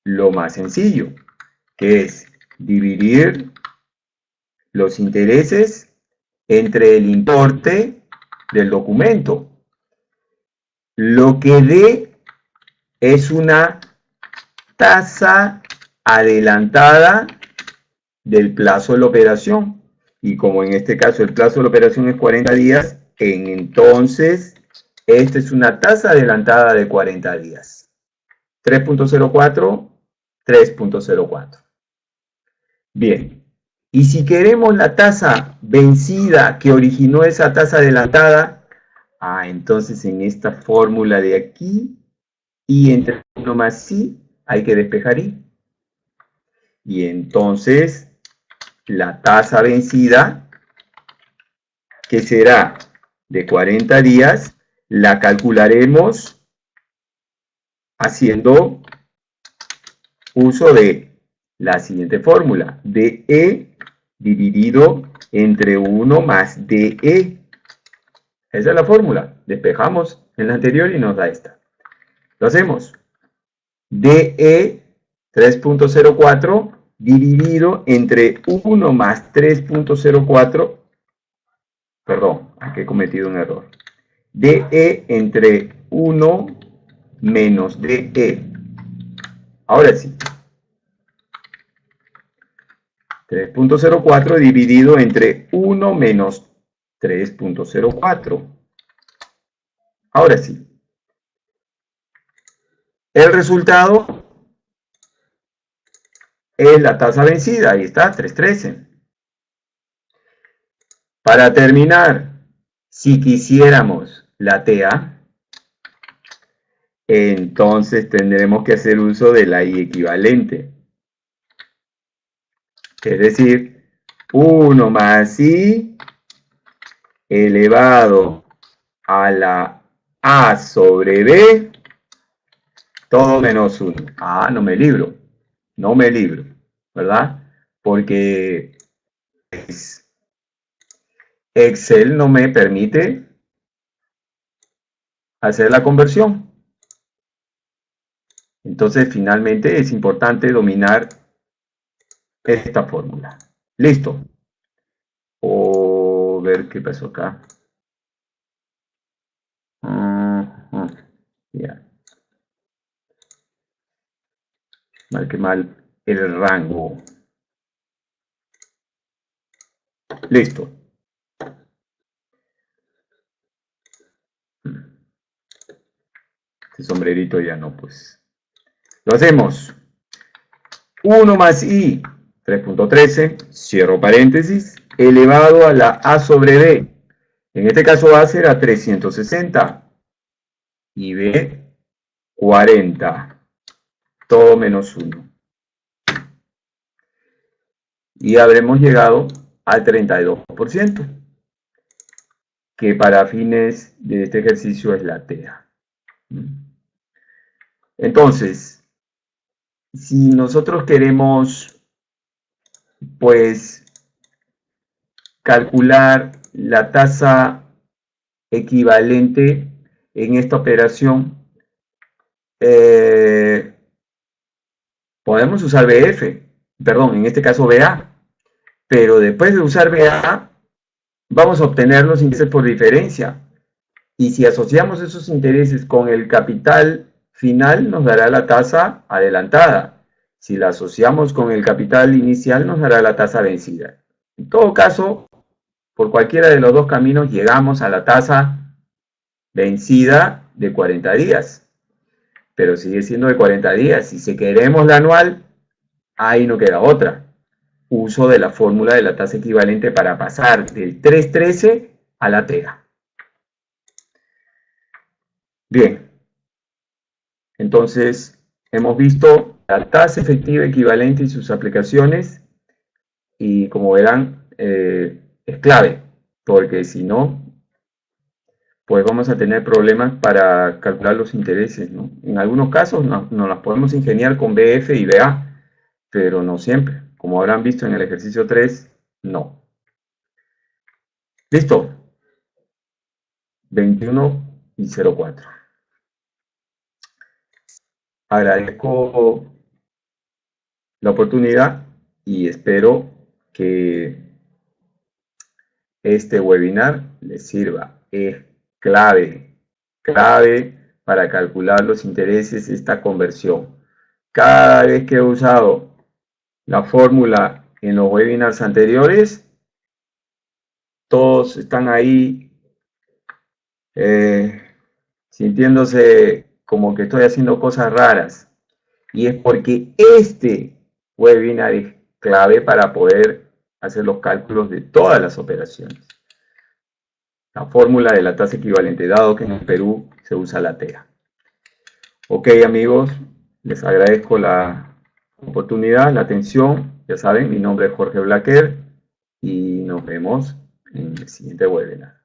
lo más sencillo, que es dividir los intereses entre el importe del documento. Lo que dé es una tasa adelantada del plazo de la operación. Y como en este caso el plazo de la operación es 40 días, entonces esta es una tasa adelantada de 40 días. 3.04, 3.04. Bien, y si queremos la tasa vencida que originó esa tasa adelantada, entonces en esta fórmula de aquí y entre 1 más i hay que despejar i. Y entonces la tasa vencida, que será de 40 días, la calcularemos haciendo uso de la siguiente fórmula, DE dividido entre 1 más DE. Esa es la fórmula. Despejamos en la anterior y nos da esta. Lo hacemos. DE 3.04 dividido entre 1 más 3.04. Perdón, aquí he cometido un error. DE entre 1 menos DE. Ahora sí. 3.04 dividido entre 1 menos 3.04. Ahora sí. El resultado es la tasa vencida. Ahí está, 3.13. Para terminar, si quisiéramos la TA, entonces tendremos que hacer uso de la I equivalente. Es decir, 1 más I elevado a la A sobre B, todo menos 1. No me libro. No me libro, ¿verdad? Porque Excel no me permite hacer la conversión. Entonces, finalmente es importante dominar esta fórmula. Listo. O ver qué pasó acá. Ya. Marqué mal el rango. Listo. Este sombrerito ya no, pues. Lo hacemos. 1 más i, 3.13, cierro paréntesis, elevado a la a sobre b. En este caso a será 360 y b 40, todo menos 1. Y habremos llegado al 32%, que para fines de este ejercicio es la TEA. Entonces, si nosotros queremos, pues, calcular la tasa equivalente en esta operación, podemos usar BF, perdón, en este caso BA, pero después de usar BA, vamos a obtener los intereses por diferencia. Y si asociamos esos intereses con el capital final, nos dará la tasa adelantada. Si la asociamos con el capital inicial, nos dará la tasa vencida. En todo caso, por cualquiera de los dos caminos, llegamos a la tasa vencida de 40 días. Pero sigue siendo de 40 días. Si queremos la anual, ahí no queda otra. Uso de la fórmula de la tasa equivalente para pasar del 3.13 a la TEA. Bien, entonces hemos visto la tasa efectiva equivalente y sus aplicaciones, y como verán es clave, porque si no, pues vamos a tener problemas para calcular los intereses, ¿no? En algunos casos nos las podemos ingeniar con BF y BA, pero no siempre. Como habrán visto en el ejercicio 3, no. ¿Listo? 21 y 04. Agradezco la oportunidad y espero que este webinar les sirva. Es clave para calcular los intereses de esta conversión. Cada vez que he usado la fórmula en los webinars anteriores, todos están ahí sintiéndose como que estoy haciendo cosas raras. Y es porque este webinar es clave para poder hacer los cálculos de todas las operaciones. La fórmula de la tasa equivalente, dado que en el Perú se usa la TEA. Ok, amigos, les agradezco la oportunidad, la atención. Ya saben, mi nombre es Jorge Blaquer y nos vemos en el siguiente webinar.